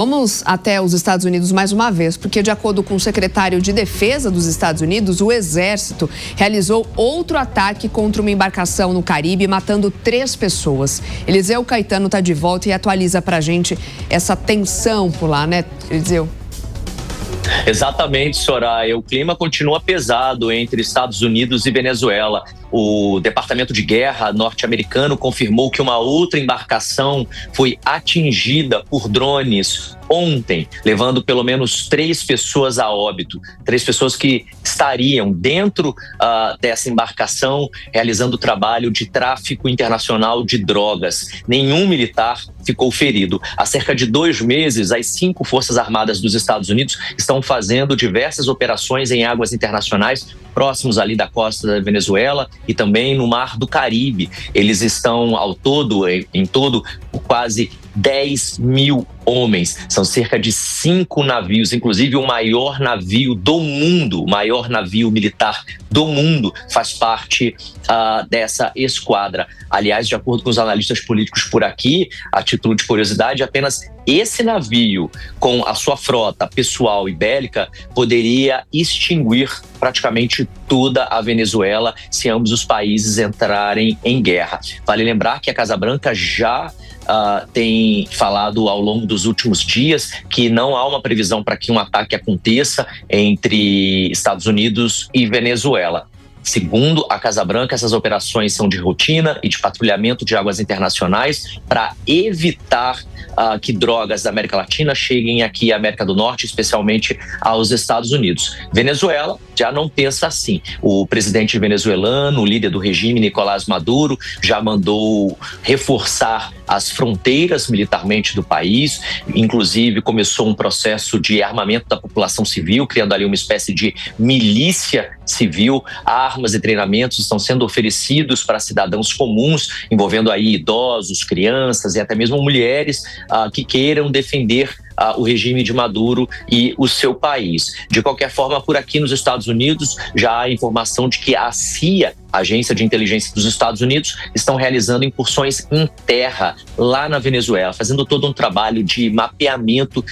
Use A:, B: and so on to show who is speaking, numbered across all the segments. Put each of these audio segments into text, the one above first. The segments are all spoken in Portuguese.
A: Vamos até os Estados Unidos mais uma vez, porque de acordo com o secretário de Defesa dos Estados Unidos, o Exército realizou outro ataque contra uma embarcação no Caribe, matando 3 pessoas. Eliseu Caetano está de volta e atualiza pra gente essa tensão por lá, né, Eliseu?
B: Exatamente, Soraya. O clima continua pesado entre Estados Unidos e Venezuela. O Departamento de Guerra norte-americano confirmou que uma outra embarcação foi atingida por drones ontem, levando pelo menos 3 pessoas a óbito. 3 pessoas que estariam dentro dessa embarcação realizando trabalho de tráfico internacional de drogas. Nenhum militar ficou ferido. Há cerca de 2 meses, as 5 Forças Armadas dos Estados Unidos estão fazendo diversas operações em águas internacionais próximos ali da costa da Venezuela e também no Mar do Caribe. Eles estão ao todo, em todo, quase 10 mil homens. São cerca de 5 navios, inclusive o maior navio do mundo, o maior navio militar do mundo faz parte dessa esquadra. Aliás, de acordo com os analistas políticos por aqui, a título de curiosidade, apenas esse navio, com a sua frota pessoal e bélica, poderia extinguir praticamente toda a Venezuela se ambos os países entrarem em guerra. Vale lembrar que a Casa Branca já tem falado ao longo dos últimos dias que não há uma previsão para que um ataque aconteça entre Estados Unidos e Venezuela. Segundo a Casa Branca, essas operações são de rotina e de patrulhamento de águas internacionais para evitar que drogas da América Latina cheguem aqui à América do Norte, especialmente aos Estados Unidos. Venezuela já não pensa assim. O presidente venezuelano, o líder do regime, Nicolás Maduro, já mandou reforçar as fronteiras militarmente do país, inclusive começou um processo de armamento da população civil, criando ali uma espécie de milícia civil. Armas e treinamentos estão sendo oferecidos para cidadãos comuns, envolvendo aí idosos, crianças e até mesmo mulheres que queiram defender o regime de Maduro e o seu país. De qualquer forma, por aqui nos Estados Unidos, já há informação de que a CIA, a Agência de Inteligência dos Estados Unidos, estão realizando incursões em terra lá na Venezuela, fazendo todo um trabalho de mapeamento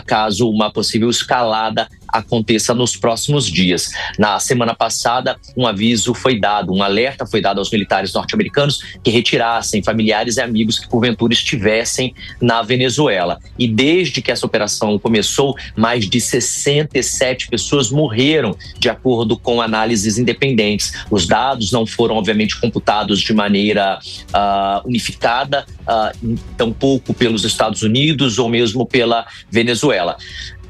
B: caso uma possível escalada aconteça nos próximos dias. Na semana passada, um aviso foi dado, um alerta foi dado aos militares norte-americanos que retirassem familiares e amigos que porventura estivessem na Venezuela. E desde que essa operação começou, mais de 67 pessoas morreram, de acordo com análises independentes. Os dados não foram, obviamente, computados de maneira unificada, tampouco pelos Estados Unidos ou mesmo pela Venezuela.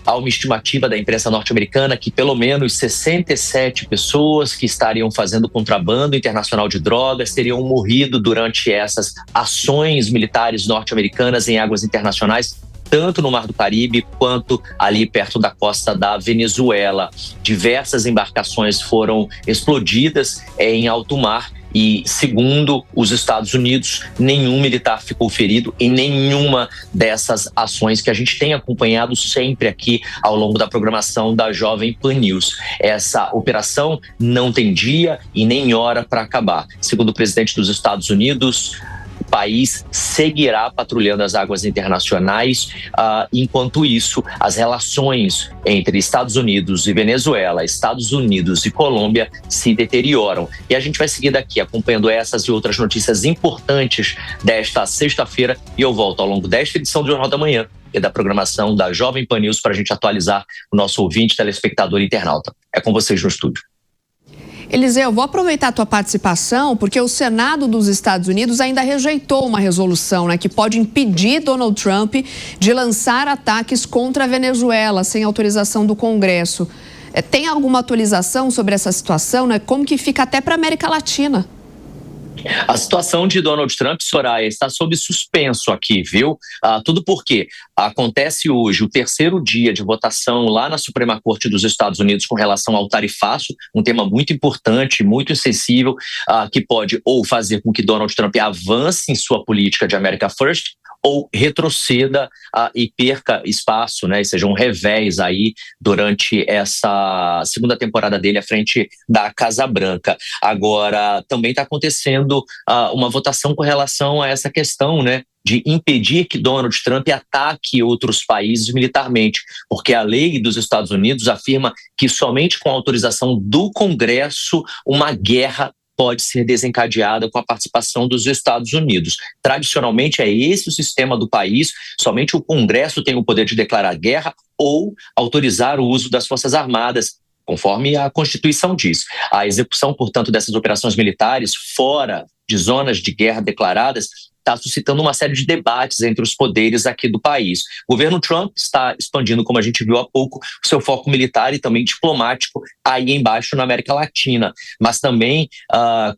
B: Há uma estimativa da imprensa norte-americana que pelo menos 67 pessoas que estariam fazendo contrabando internacional de drogas teriam morrido durante essas ações militares norte-americanas em águas internacionais, tanto no Mar do Caribe quanto ali perto da costa da Venezuela. Diversas embarcações foram explodidas em alto mar e, segundo os Estados Unidos, nenhum militar ficou ferido em nenhuma dessas ações que a gente tem acompanhado sempre aqui ao longo da programação da Jovem Pan News. Essa operação não tem dia e nem hora para acabar. Segundo o presidente dos Estados Unidos, o país seguirá patrulhando as águas internacionais. Enquanto isso, as relações entre Estados Unidos e Venezuela, Estados Unidos e Colômbia se deterioram. E a gente vai seguir daqui acompanhando essas e outras notícias importantes desta sexta-feira. E eu volto ao longo desta edição do Jornal da Manhã e da programação da Jovem Pan News para a gente atualizar o nosso ouvinte, telespectador e internauta. É com vocês no estúdio.
A: Eliseu, vou aproveitar a tua participação porque o Senado dos Estados Unidos ainda rejeitou uma resolução, né, que pode impedir Donald Trump de lançar ataques contra a Venezuela sem autorização do Congresso. Tem alguma atualização sobre essa situação, né? Como que fica até para a América Latina?
B: A situação de Donald Trump, Soraya, está sob suspenso aqui, viu? Tudo porque acontece hoje o 3º dia de votação lá na Suprema Corte dos Estados Unidos com relação ao tarifaço, um tema muito importante, muito sensível, que pode ou fazer com que Donald Trump avance em sua política de America First ou retroceda e perca espaço, né? E seja um revés aí durante essa segunda temporada dele à frente da Casa Branca. Agora, também está acontecendo uma votação com relação a essa questão, né, de impedir que Donald Trump ataque outros países militarmente, porque a lei dos Estados Unidos afirma que somente com a autorização do Congresso uma guerra pode ser desencadeada com a participação dos Estados Unidos. Tradicionalmente é esse o sistema do país, somente o Congresso tem o poder de declarar guerra ou autorizar o uso das Forças Armadas, conforme a Constituição diz. A execução, portanto, dessas operações militares fora de zonas de guerra declaradas está suscitando uma série de debates entre os poderes aqui do país. O governo Trump está expandindo, como a gente viu há pouco, o seu foco militar e também diplomático aí embaixo na América Latina, mas também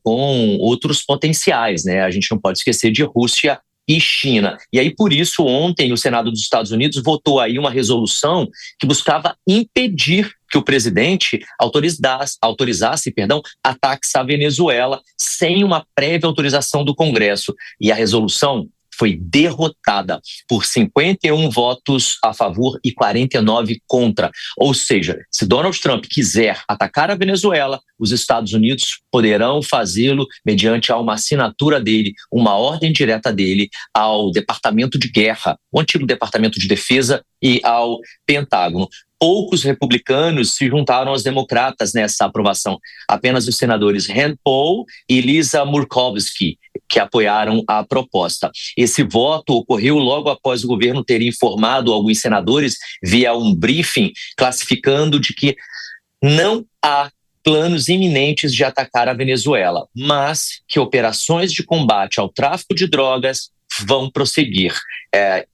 B: com outros potenciais, né? A gente não pode esquecer de Rússia e China. E aí, por isso, ontem o Senado dos Estados Unidos votou aí uma resolução que buscava impedir que o presidente autorizasse ataques à Venezuela sem uma prévia autorização do Congresso. E a resolução foi derrotada por 51 votos a favor e 49 contra. Ou seja, se Donald Trump quiser atacar a Venezuela, os Estados Unidos poderão fazê-lo mediante uma assinatura dele, uma ordem direta dele ao Departamento de Guerra, o antigo Departamento de Defesa, e ao Pentágono. Poucos republicanos se juntaram aos democratas nessa aprovação. Apenas os senadores Rand Paul e Lisa Murkowski, que apoiaram a proposta. Esse voto ocorreu logo após o governo ter informado alguns senadores via um briefing, classificando de que não há planos iminentes de atacar a Venezuela, mas que operações de combate ao tráfico de drogas vão prosseguir.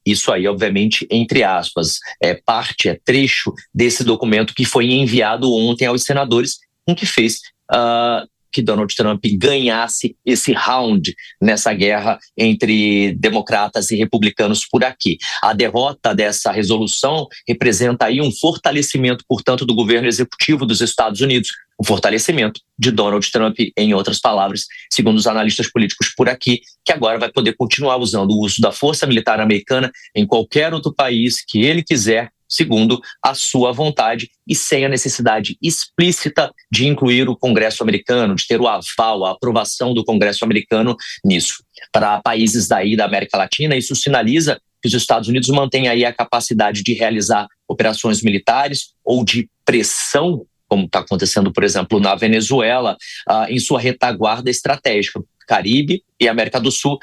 B: Isso aí, obviamente, entre aspas, é trecho desse documento que foi enviado ontem aos senadores, com que fez que Donald Trump ganhasse esse round nessa guerra entre democratas e republicanos por aqui. A derrota dessa resolução representa aí um fortalecimento, portanto, do governo executivo dos Estados Unidos, um fortalecimento de Donald Trump, em outras palavras, segundo os analistas políticos por aqui, que agora vai poder continuar usando o uso da força militar americana em qualquer outro país que ele quiser, segundo a sua vontade e sem a necessidade explícita de incluir o Congresso americano, de ter o aval, a aprovação do Congresso americano nisso. Para países daí da América Latina, isso sinaliza que os Estados Unidos mantêm aí a capacidade de realizar operações militares ou de pressão, como está acontecendo, por exemplo, na Venezuela, em sua retaguarda estratégica, Caribe e América do Sul,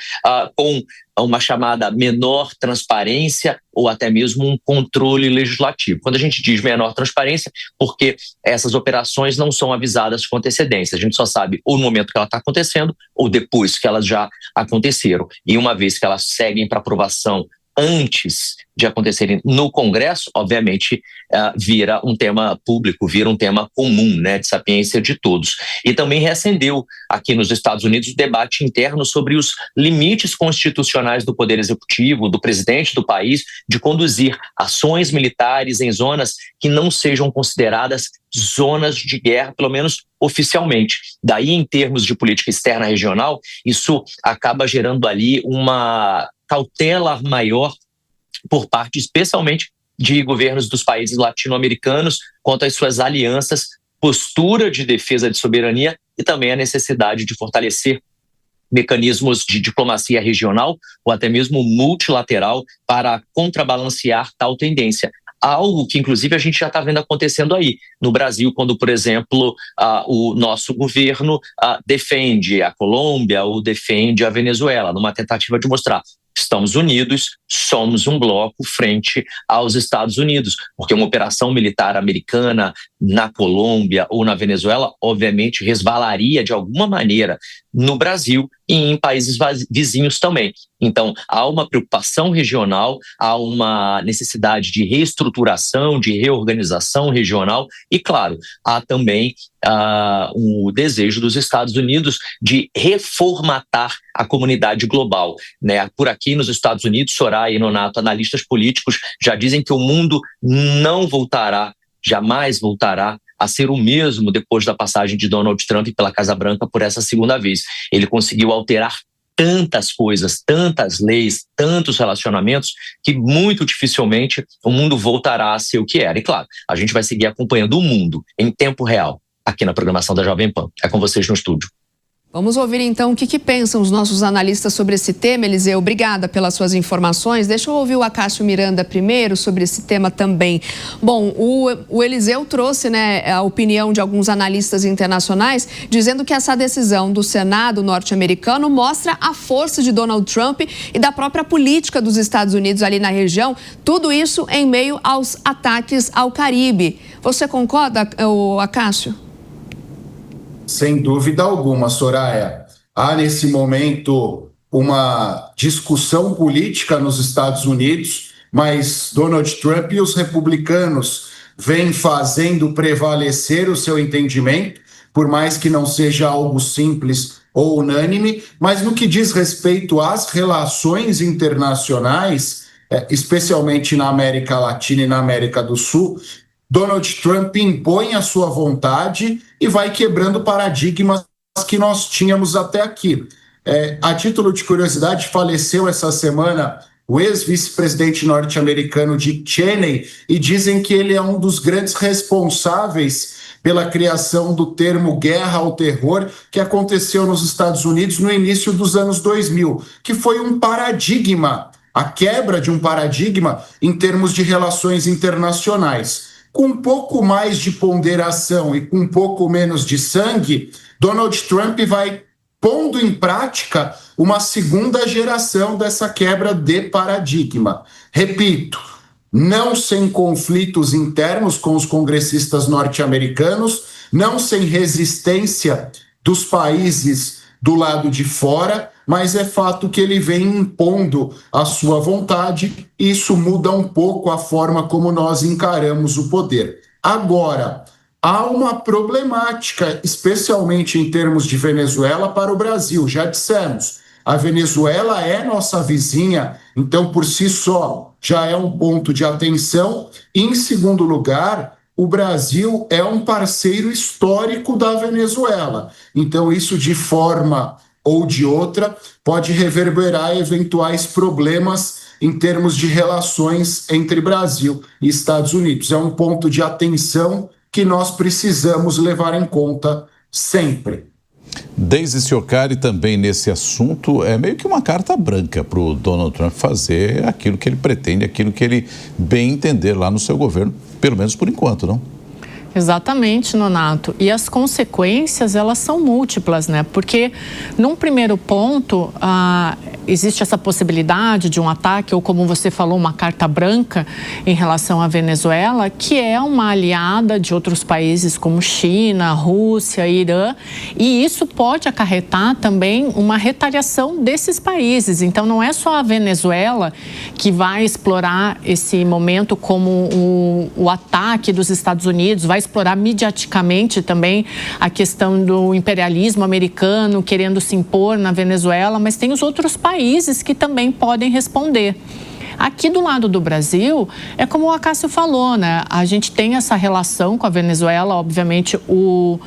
B: com uma chamada menor transparência ou até mesmo um controle legislativo. Quando a gente diz menor transparência, porque essas operações não são avisadas com antecedência. A gente só sabe ou no momento que ela está acontecendo ou depois que elas já aconteceram. E uma vez que elas seguem para aprovação antes de acontecerem no Congresso, obviamente vira um tema público, vira um tema comum, né, de sapiência de todos. E também reacendeu aqui nos Estados Unidos o debate interno sobre os limites constitucionais do Poder Executivo, do presidente do país, de conduzir ações militares em zonas que não sejam consideradas zonas de guerra, pelo menos oficialmente. Daí, em termos de política externa regional, isso acaba gerando ali uma cautela maior por parte, especialmente, de governos dos países latino-americanos quanto às suas alianças, postura de defesa de soberania e também a necessidade de fortalecer mecanismos de diplomacia regional ou até mesmo multilateral para contrabalancear tal tendência. Algo que, inclusive, a gente já está vendo acontecendo aí no Brasil, quando, por exemplo, o nosso governo defende a Colômbia ou defende a Venezuela, numa tentativa de mostrar estamos unidos, somos um bloco frente aos Estados Unidos, porque uma operação militar americana na Colômbia ou na Venezuela, obviamente, resvalaria de alguma maneira no Brasil e em países vizinhos também. Então, há uma preocupação regional, há uma necessidade de reestruturação, de reorganização regional e, claro, há também o desejo dos Estados Unidos de reformatar a comunidade global, né? Por aqui nos Estados Unidos, Soraya e Nonato, analistas políticos, já dizem que o mundo não voltará, jamais voltará a ser o mesmo depois da passagem de Donald Trump pela Casa Branca por essa segunda vez. Ele conseguiu alterar tantas coisas, tantas leis, tantos relacionamentos, que muito dificilmente o mundo voltará a ser o que era. E claro, a gente vai seguir acompanhando o mundo em tempo real, aqui na programação da Jovem Pan. É com vocês no estúdio.
A: Vamos ouvir então o que pensam os nossos analistas sobre esse tema. Eliseu, obrigada pelas suas informações. Deixa eu ouvir o Acácio Miranda primeiro sobre esse tema também. Bom, o Eliseu trouxe, a opinião de alguns analistas internacionais, dizendo que essa decisão do Senado norte-americano mostra a força de Donald Trump e da própria política dos Estados Unidos ali na região. Tudo isso em meio aos ataques ao Caribe. Você concorda, Acácio?
C: Sem dúvida alguma, Soraya. Há nesse momento uma discussão política nos Estados Unidos, mas Donald Trump e os republicanos vêm fazendo prevalecer o seu entendimento, por mais que não seja algo simples ou unânime, mas no que diz respeito às relações internacionais, especialmente na América Latina e na América do Sul, Donald Trump impõe a sua vontade e vai quebrando paradigmas que nós tínhamos até aqui. A título de curiosidade, faleceu essa semana o ex-vice-presidente norte-americano Dick Cheney, e dizem que ele é um dos grandes responsáveis pela criação do termo guerra ao terror, que aconteceu nos Estados Unidos no início dos anos 2000, que foi um paradigma, a quebra de um paradigma em termos de relações internacionais. Com um pouco mais de ponderação e com um pouco menos de sangue, Donald Trump vai pondo em prática uma segunda geração dessa quebra de paradigma. Repito, não sem conflitos internos com os congressistas norte-americanos, não sem resistência dos países do lado de fora, mas é fato que ele vem impondo a sua vontade e isso muda um pouco a forma como nós encaramos o poder. Agora, há uma problemática, especialmente em termos de Venezuela, para o Brasil. Já dissemos, a Venezuela é nossa vizinha, então por si só já é um ponto de atenção. E, em segundo lugar, o Brasil é um parceiro histórico da Venezuela. Então isso, de forma ou de outra, pode reverberar eventuais problemas em termos de relações entre Brasil e Estados Unidos. É um ponto de atenção que nós precisamos levar em conta sempre.
D: Deise Ciocari, também nesse assunto, é meio que uma carta branca para o Donald Trump fazer aquilo que ele pretende, aquilo que ele bem entender lá no seu governo, pelo menos por enquanto, não?
E: Exatamente, Nonato. E as consequências, elas são múltiplas, né? Porque, num primeiro ponto, existe essa possibilidade de um ataque, ou como você falou, uma carta branca em relação à Venezuela, que é uma aliada de outros países como China, Rússia, Irã, e isso pode acarretar também uma retaliação desses países. Então, não é só a Venezuela que vai explorar esse momento como o ataque dos Estados Unidos, vai explorar mediaticamente também a questão do imperialismo americano querendo se impor na Venezuela, mas tem os outros países que também podem responder. Aqui do lado do Brasil, é como o Acácio falou, né? A gente tem essa relação com a Venezuela, obviamente o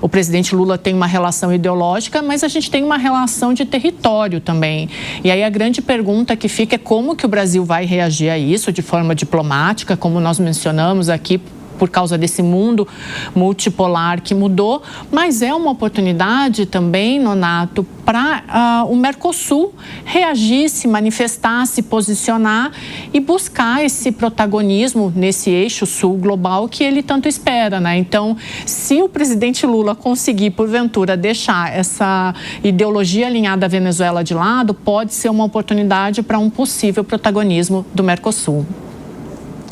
E: presidente Lula tem uma relação ideológica, mas a gente tem uma relação de território também. E aí a grande pergunta que fica é como que o Brasil vai reagir a isso de forma diplomática, como nós mencionamos aqui, por causa desse mundo multipolar que mudou, mas é uma oportunidade também, Nonato, para o Mercosul reagir, se manifestar, se posicionar e buscar esse protagonismo nesse eixo sul global que ele tanto espera, né? Então, se o presidente Lula conseguir, porventura, deixar essa ideologia alinhada à Venezuela de lado, pode ser uma oportunidade para um possível protagonismo do Mercosul.